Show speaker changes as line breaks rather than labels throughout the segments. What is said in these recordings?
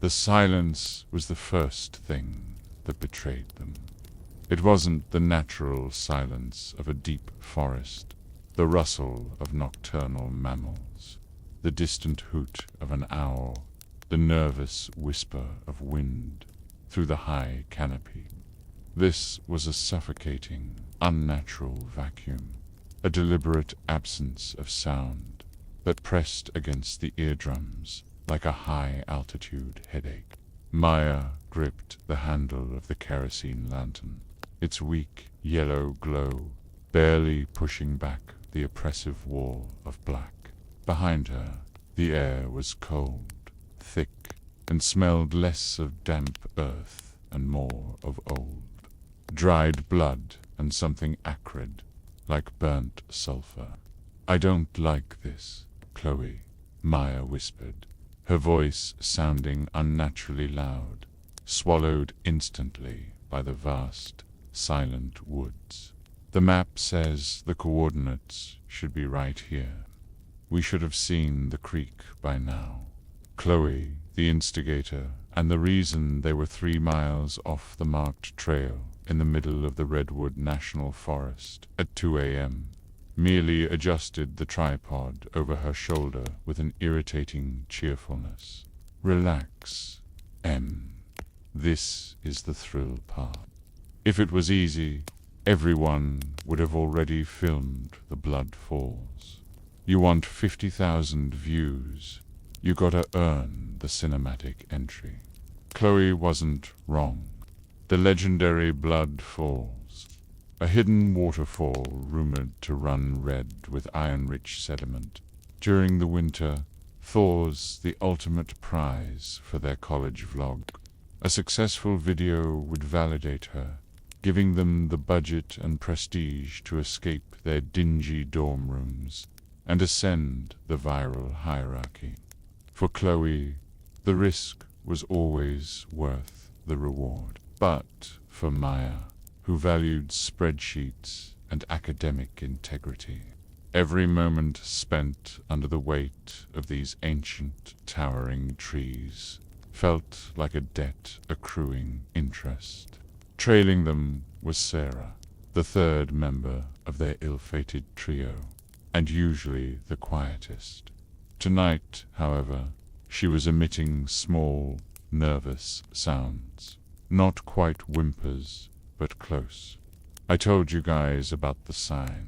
The silence was the first thing that betrayed them. It wasn't the natural silence of a deep forest, the rustle of nocturnal mammals, the distant hoot of an owl, the nervous whisper of wind through the high canopy. This was a suffocating, unnatural vacuum, a deliberate absence of sound that pressed against the eardrums like a high-altitude headache. Maya gripped the handle of the kerosene lantern, its weak yellow glow barely pushing back the oppressive wall of black. Behind her, the air was cold, thick, and smelled less of damp earth and more of old, dried blood and something acrid, like burnt sulfur. "I don't like this, Chloe," Maya whispered, her voice sounding unnaturally loud, swallowed instantly by the vast, silent woods. "The map says the coordinates should be right here. We should have seen the creek by now." Chloe, the instigator, and the reason they were 3 miles off the marked trail in the middle of the Redwood National Forest at 2 a.m., merely adjusted the tripod over her shoulder with an irritating cheerfulness. "Relax, Em. This is the thrill part. If it was easy, everyone would have already filmed the blood falls. You want 50,000 views, you gotta earn the cinematic entry." Chloe wasn't wrong. The legendary Blood Falls, a hidden waterfall rumored to run red with iron-rich sediment during the winter, thaws the ultimate prize for their college vlog. A successful video would validate her, giving them the budget and prestige to escape their dingy dorm rooms and ascend the viral hierarchy. For Chloe, the risk was always worth the reward. But for Maya, who valued spreadsheets and academic integrity, every moment spent under the weight of these ancient, towering trees felt like a debt accruing interest. Trailing them was Sarah, the third member of their ill-fated trio, and usually the quietest. Tonight, however, she was emitting small, nervous sounds. Not quite whimpers, but close. "I told you guys about the sign,"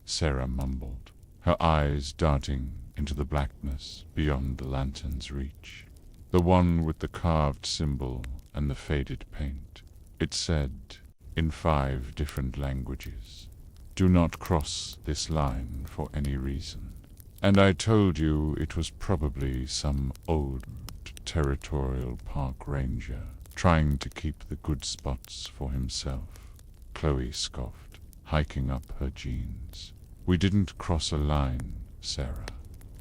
Sarah mumbled, her eyes darting into the blackness beyond the lantern's reach. "The one with the carved symbol and the faded paint. It said, in 5 different languages, 'Do not cross this line for any reason.' And I told you it was probably some old territorial park ranger trying to keep the good spots for himself," Chloe scoffed, hiking up her jeans. "We didn't cross a line, Sarah.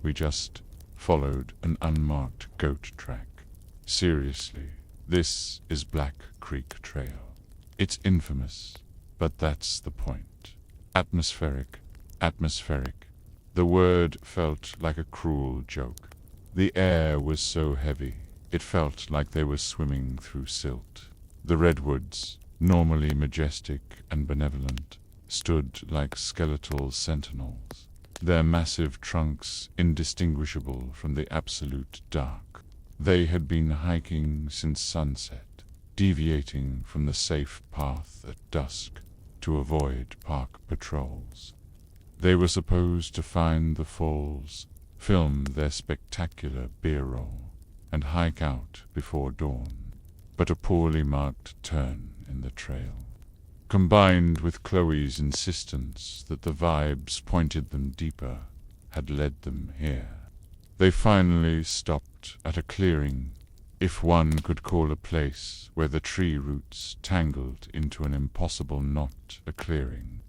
We just followed an unmarked goat track. Seriously, this is Black Creek Trail. It's infamous, but that's the point. Atmospheric. The word felt like a cruel joke. The air was so heavy, it felt like they were swimming through silt. The redwoods, normally majestic and benevolent, stood like skeletal sentinels, their massive trunks indistinguishable from the absolute dark. They had been hiking since sunset, deviating from the safe path at dusk to avoid park patrols. They were supposed to find the falls, film their spectacular beer roll, and hike out before dawn, but a poorly marked turn in the trail, combined with Chloe's insistence that the vibes pointed them deeper, had led them here. They finally stopped at a clearing, if one could call a place where the tree roots tangled into an impossible knot a clearing.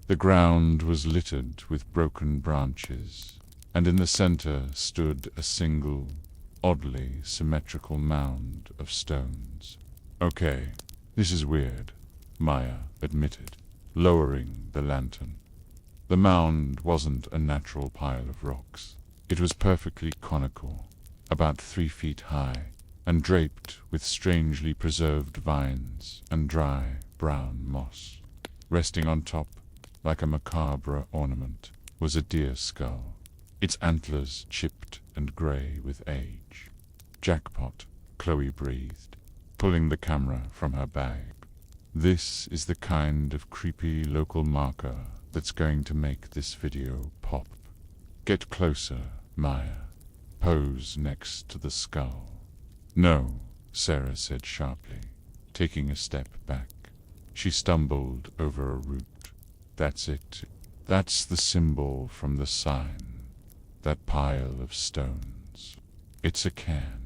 The ground was littered with broken branches, and in the center stood a single, oddly symmetrical mound of stones. "Okay, this is weird," Maya admitted, lowering the lantern. The mound wasn't a natural pile of rocks. It was perfectly conical, about 3 feet high, and draped with strangely preserved vines and dry, brown moss. Resting on top, like a macabre ornament, was a deer skull, its antlers chipped and gray with age. "Jackpot," Chloe breathed, pulling the camera from her bag. "This is the kind of creepy local marker that's going to make this video pop. Get closer, Maya. Pose next to the skull." "No," Sarah said sharply, taking a step back. She stumbled over a root. "That's it. That's the symbol from the sign. That pile of stones. It's a cairn.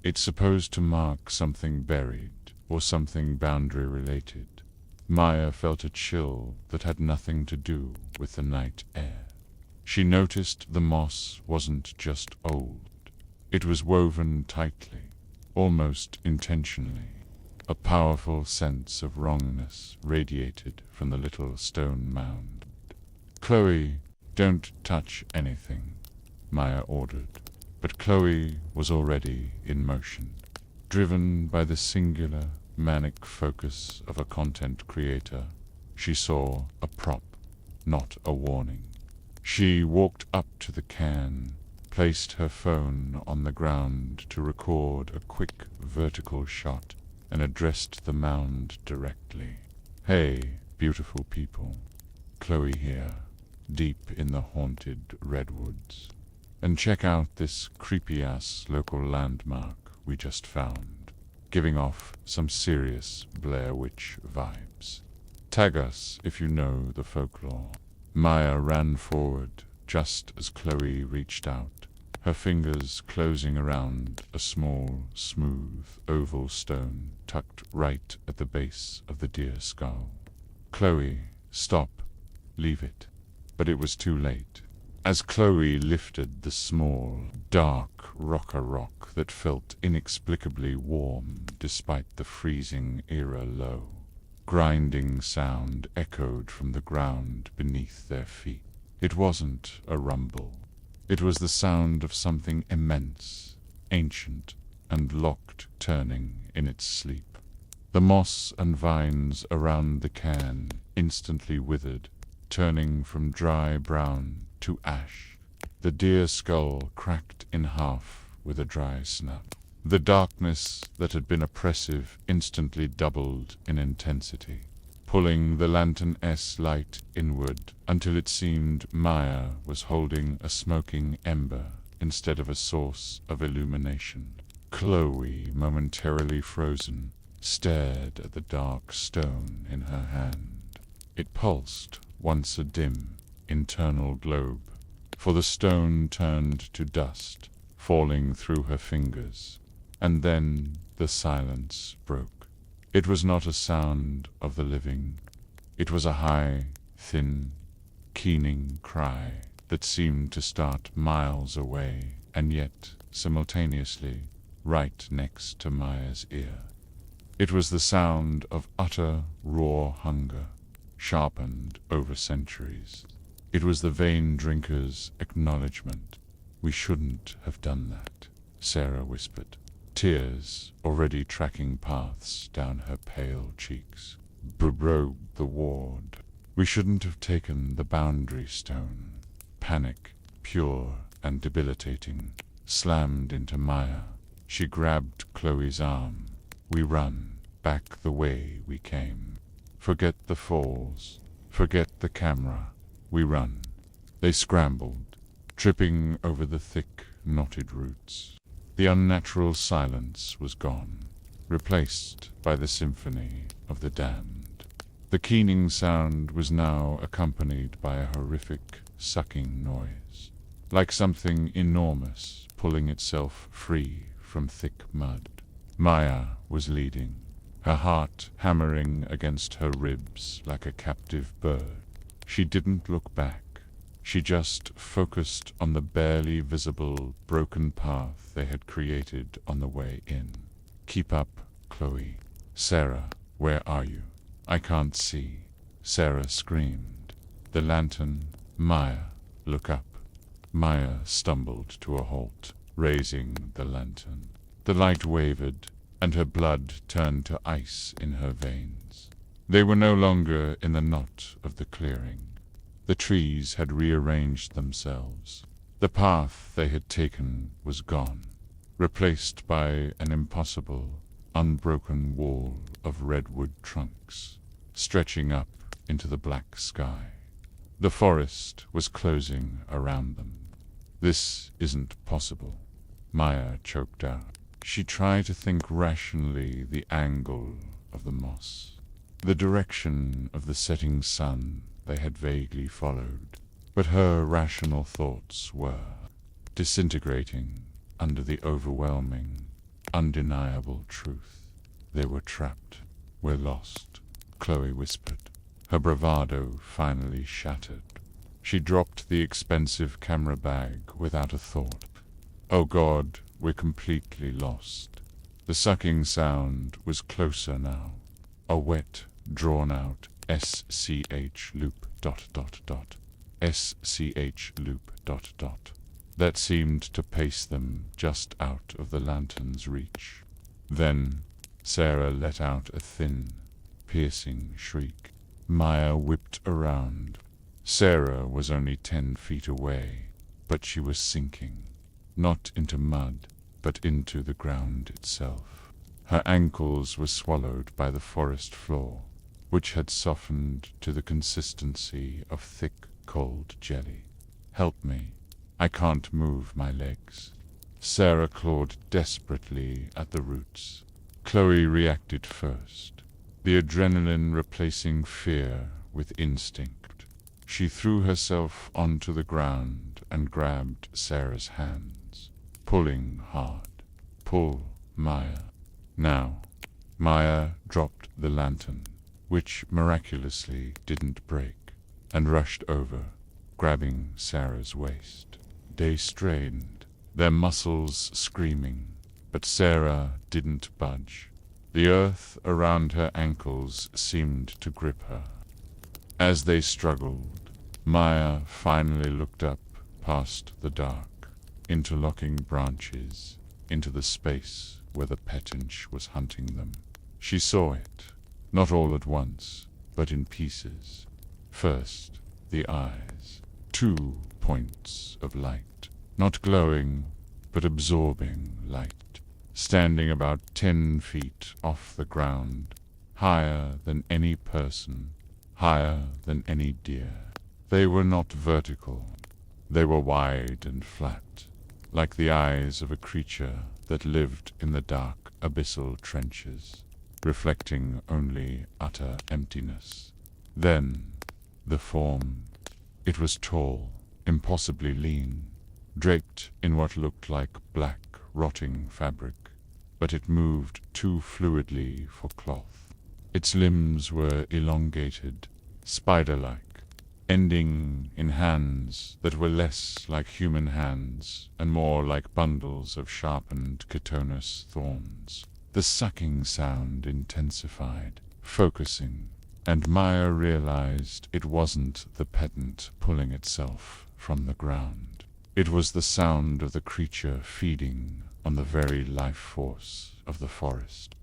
It's supposed to mark something buried or something boundary-related." Maya felt a chill that had nothing to do with the night air. She noticed the moss wasn't just old. It was woven tightly, almost intentionally. A powerful sense of wrongness radiated from the little stone mound. "Chloe, don't touch anything," Maya ordered. But Chloe was already in motion. Driven by the singular, manic focus of a content creator, she saw a prop, not a warning. She walked up to the cairn, placed her phone on the ground to record a quick vertical shot, and addressed the mound directly. "Hey, beautiful people. Chloe here, deep in the haunted redwoods. And check out this creepy-ass local landmark we just found, giving off some serious Blair Witch vibes. Tag us if you know the folklore." Maya ran forward just as Chloe reached out, her fingers closing around a small, smooth, oval stone tucked right at the base of the deer skull. "Chloe, stop. Leave it." But it was too late. As Chloe lifted the small, dark rock that felt inexplicably warm despite the freezing era low, grinding sound echoed from the ground beneath their feet. It wasn't a rumble. It was the sound of something immense, ancient, and locked turning in its sleep. The moss and vines around the cairn instantly withered, turning from dry brown to ash. The deer skull cracked in half with a dry snap. The darkness that had been oppressive instantly doubled in intensity, pulling the lantern's light inward until it seemed Maya was holding a smoking ember instead of a source of illumination. Chloe, momentarily frozen, stared at the dark stone in her hand. It pulsed once a dim, internal globe, for the stone turned to dust, falling through her fingers. And then the silence broke. It was not a sound of the living. It was a high, thin, keening cry that seemed to start miles away, and yet, simultaneously, right next to Maya's ear. It was the sound of utter, raw hunger, sharpened over centuries. It was the vain drinker's acknowledgement. "We shouldn't have done that," Sarah whispered, tears already tracking paths down her pale cheeks. Broke the ward. "We shouldn't have taken the boundary stone." Panic, pure and debilitating, slammed into Maya. She grabbed Chloe's arm. "We run, back the way we came. Forget the falls. Forget the camera. We run." They scrambled, tripping over the thick, knotted roots. The unnatural silence was gone, replaced by the symphony of the damned. The keening sound was now accompanied by a horrific, sucking noise, like something enormous pulling itself free from thick mud. Maya was leading, her heart hammering against her ribs like a captive bird. She didn't look back. She just focused on the barely visible, broken path they had created on the way in. "Keep up, Chloe." "Sarah, where are you?" "I can't see." Sarah screamed. "The lantern." "Maya, look up." Maya stumbled to a halt, raising the lantern. The light wavered, and her blood turned to ice in her veins. They were no longer in the knot of the clearing. The trees had rearranged themselves. The path they had taken was gone, replaced by an impossible, unbroken wall of redwood trunks, stretching up into the black sky. The forest was closing around them. "This isn't possible," Maya choked out. She tried to think rationally, the angle of the moss, the direction of the setting sun they had vaguely followed, but her rational thoughts were disintegrating under the overwhelming, undeniable truth. They were trapped. "We're lost," Chloe whispered, her bravado finally shattered. She dropped the expensive camera bag without a thought. "Oh God, we're completely lost." The sucking sound was closer now. A wet, drawn-out SCH loop ... SCH loop ... that seemed to pace them just out of the lantern's reach. Then Sarah let out a thin, piercing shriek. Maya whipped around. Sarah was only 10 feet away, but she was sinking, not into mud, but into the ground itself. Her ankles were swallowed by the forest floor, which had softened to the consistency of thick, cold jelly. "Help me. I can't move my legs." Sarah clawed desperately at the roots. Chloe reacted first, the adrenaline replacing fear with instinct. She threw herself onto the ground and grabbed Sarah's hands, pulling hard. "Pull, Maya." Now. Maya dropped the lantern, which miraculously didn't break, and rushed over, grabbing Sarah's waist. They strained, their muscles screaming, but Sarah didn't budge. The earth around her ankles seemed to grip her. As they struggled, Maya finally looked up past the dark, interlocking branches, into the space where the petinch was hunting them. She saw it, not all at once, but in pieces. First, the eyes, 2 points of light, not glowing, but absorbing light, standing about 10 feet off the ground, higher than any person, higher than any deer. They were not vertical. They were wide and flat, like the eyes of a creature that lived in the dark abyssal trenches, reflecting only utter emptiness. Then, the form. It was tall, impossibly lean, draped in what looked like black, rotting fabric, but it moved too fluidly for cloth. Its limbs were elongated, spider-like, ending in hands that were less like human hands and more like bundles of sharpened chitonous thorns. The sucking sound intensified, focusing, and Maya realized it wasn't the pedant pulling itself from the ground. It was the sound of the creature feeding on the very life force of the forest,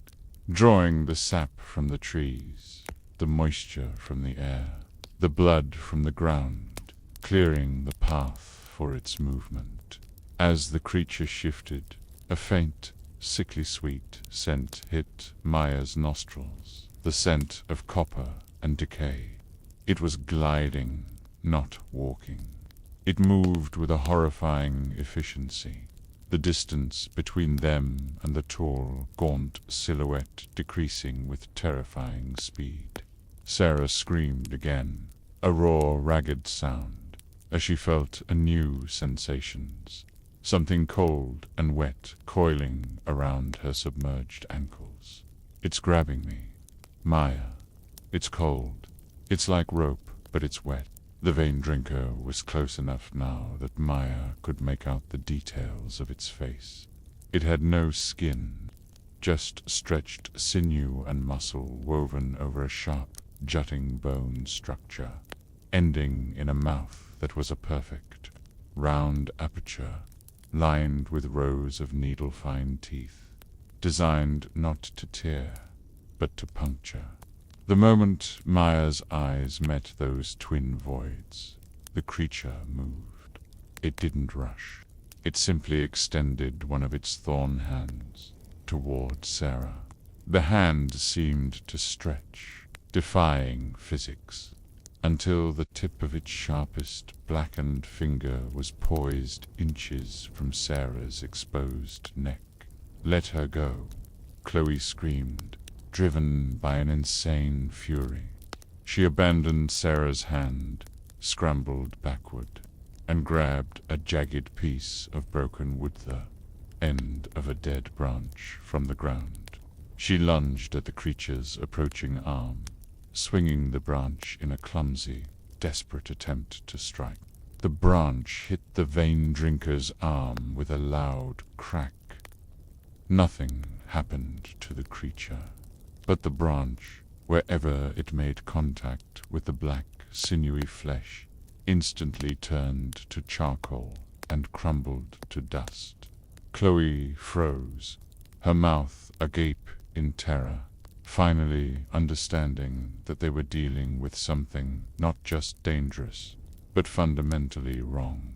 drawing the sap from the trees, the moisture from the air, the blood from the ground, clearing the path for its movement. As the creature shifted, a faint, sickly sweet scent hit Maya's nostrils, the scent of copper and decay. It was gliding, not walking. It moved with a horrifying efficiency, the distance between them and the tall, gaunt silhouette decreasing with terrifying speed. Sarah screamed again, a raw, ragged sound, as she felt anew sensations, something cold and wet coiling around her submerged ankles. "It's grabbing me. Maya. It's cold. It's like rope, but it's wet." The vein drinker was close enough now that Maya could make out the details of its face. It had no skin, just stretched sinew and muscle woven over a sharp, jutting bone structure, ending in a mouth that was a perfect, round aperture, lined with rows of needle-fine teeth. designed not to tear, but to puncture. The moment Maya's eyes met those twin voids, the creature moved. It didn't rush. It simply extended one of its thorn hands toward Sarah. The hand seemed to stretch, defying physics, until the tip of its sharpest, blackened finger was poised inches from Sarah's exposed neck. "Let her go," Chloe screamed, driven by an insane fury. She abandoned Sarah's hand, scrambled backward, and grabbed a jagged piece of broken wood, the end of a dead branch, from the ground. She lunged at the creature's approaching arm, swinging the branch in a clumsy, desperate attempt to strike. The branch hit the vein drinker's arm with a loud crack. Nothing happened to the creature, but the branch, wherever it made contact with the black, sinewy flesh, instantly turned to charcoal and crumbled to dust. Chloe froze, her mouth agape in terror, finally understanding that they were dealing with something not just dangerous, but fundamentally wrong.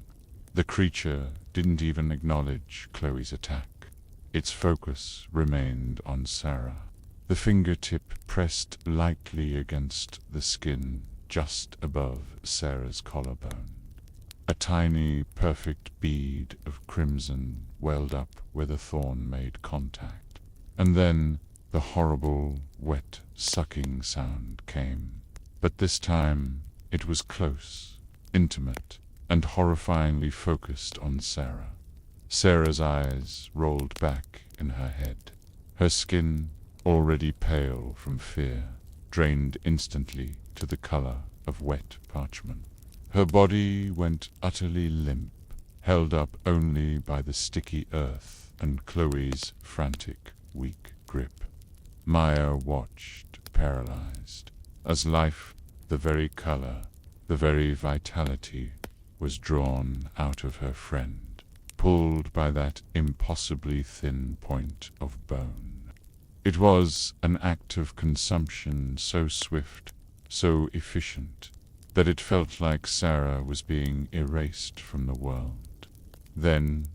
The creature didn't even acknowledge Chloe's attack. Its focus remained on Sarah. The fingertip pressed lightly against the skin just above Sarah's collarbone. A tiny, perfect bead of crimson welled up where the thorn made contact. And then the horrible, wet, sucking sound came. But this time it was close, intimate, and horrifyingly focused on Sarah. Sarah's eyes rolled back in her head. Her skin, already pale from fear, drained instantly to the color of wet parchment. Her body went utterly limp, held up only by the sticky earth and Chloe's frantic, weak grip. Maya watched, paralyzed, as life, the very color, the very vitality, was drawn out of her friend, pulled by that impossibly thin point of bone. It was an act of consumption so swift, so efficient, that it felt like Sarah was being erased from the world. Then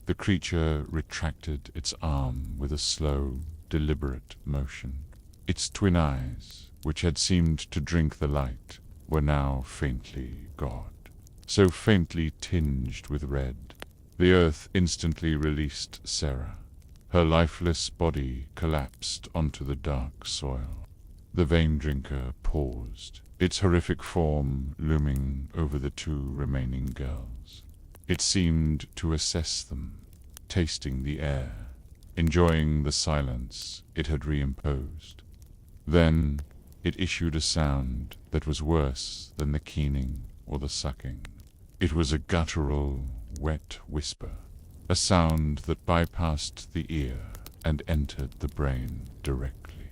the creature retracted its arm with a slow, deliberate motion. Its twin eyes, which had seemed to drink the light, were now faintly gaued, so faintly tinged with red. The earth instantly released Sarah. Her lifeless body collapsed onto the dark soil. The vein drinker paused, its horrific form looming over the two remaining girls. It seemed to assess them, tasting the air, enjoying the silence it had reimposed. Then it issued a sound that was worse than the keening or the sucking. It was a guttural, wet whisper, a sound that bypassed the ear and entered the brain directly.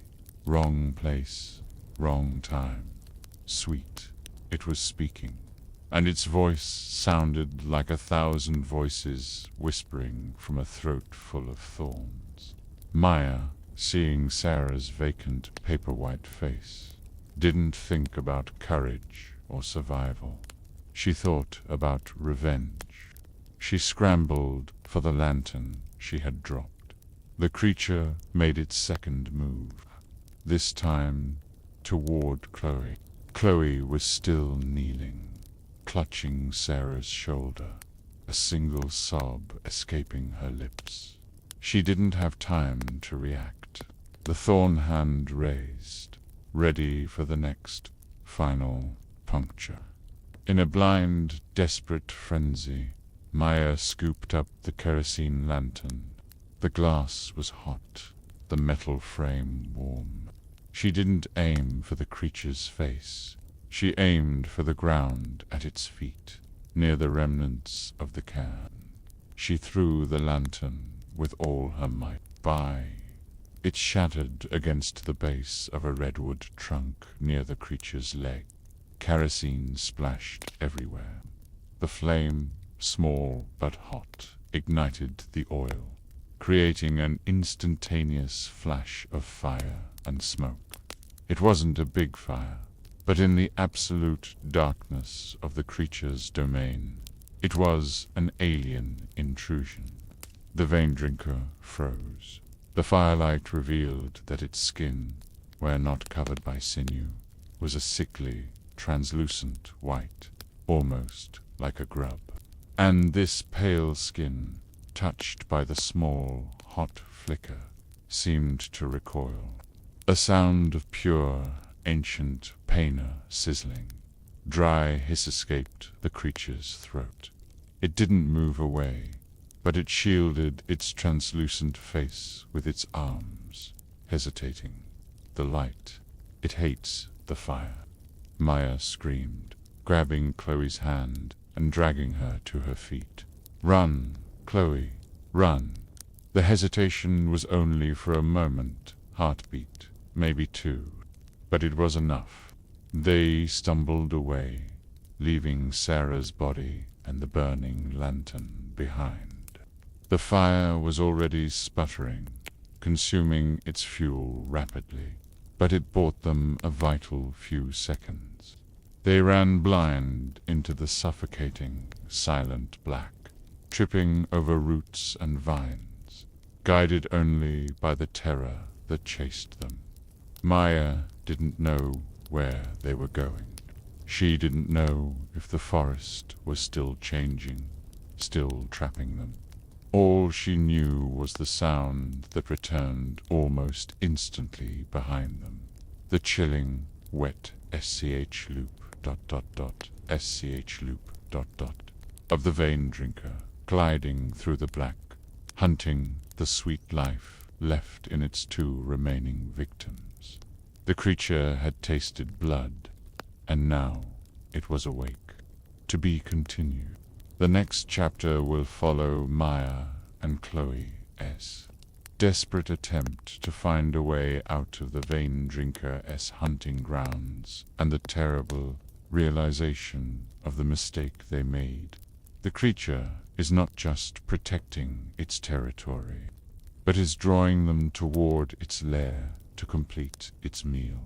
Wrong place, wrong time. Sweet, it was speaking, and its voice sounded like 1,000 voices whispering from a throat full of thorns. Maya, seeing Sarah's vacant paper-white face, didn't think about courage or survival. She thought about revenge. She scrambled for the lantern she had dropped. The creature made its second move, this time toward Chloe. Chloe was still kneeling, clutching Sarah's shoulder, a single sob escaping her lips. She didn't have time to react. The thorn hand raised, ready for the next, final puncture. In a blind, desperate frenzy, Maya scooped up the kerosene lantern. The glass was hot, the metal frame warm. She didn't aim for the creature's face. She aimed for the ground at its feet, near the remnants of the cairn. She threw the lantern with all her might. It shattered against the base of a redwood trunk near the creature's leg. Kerosene splashed everywhere. The flame, small but hot, ignited the oil. creating an instantaneous flash of fire and smoke. It wasn't a big fire, but in the absolute darkness of the creature's domain, it was an alien intrusion. The vein drinker froze. The firelight revealed that its skin, where not covered by sinew, was a sickly, translucent white, almost like a grub. And this pale skin, touched by the small, hot flicker, seemed to recoil. A sound of pure, ancient paina sizzling. Dry hiss escaped the creature's throat. It didn't move away, but it shielded its translucent face with its arms, hesitating. The light. It hates the fire. Maya screamed, grabbing Chloe's hand and dragging her to her feet. Run, Chloe, run. The hesitation was only for a moment, heartbeat, maybe two, but it was enough. They stumbled away, leaving Sarah's body and the burning lantern behind. The fire was already sputtering, consuming its fuel rapidly, but it bought them a vital few seconds. They ran blind into the suffocating, silent black, tripping over roots and vines, guided only by the terror that chased them. Maya didn't know where they were going. She didn't know if the forest was still changing, still trapping them. All she knew was the sound that returned almost instantly behind them. The chilling, wet SCH loop, SCH loop, of the vein drinker, gliding through the black, hunting the sweet life left in its two remaining victims. The creature had tasted blood, and now it was awake. To be continued. The next chapter will follow Maya and Chloe's desperate attempt to find a way out of the vein drinker's hunting grounds, and the terrible realization of the mistake they made. The creature is not just protecting its territory, but is drawing them toward its lair to complete its meal.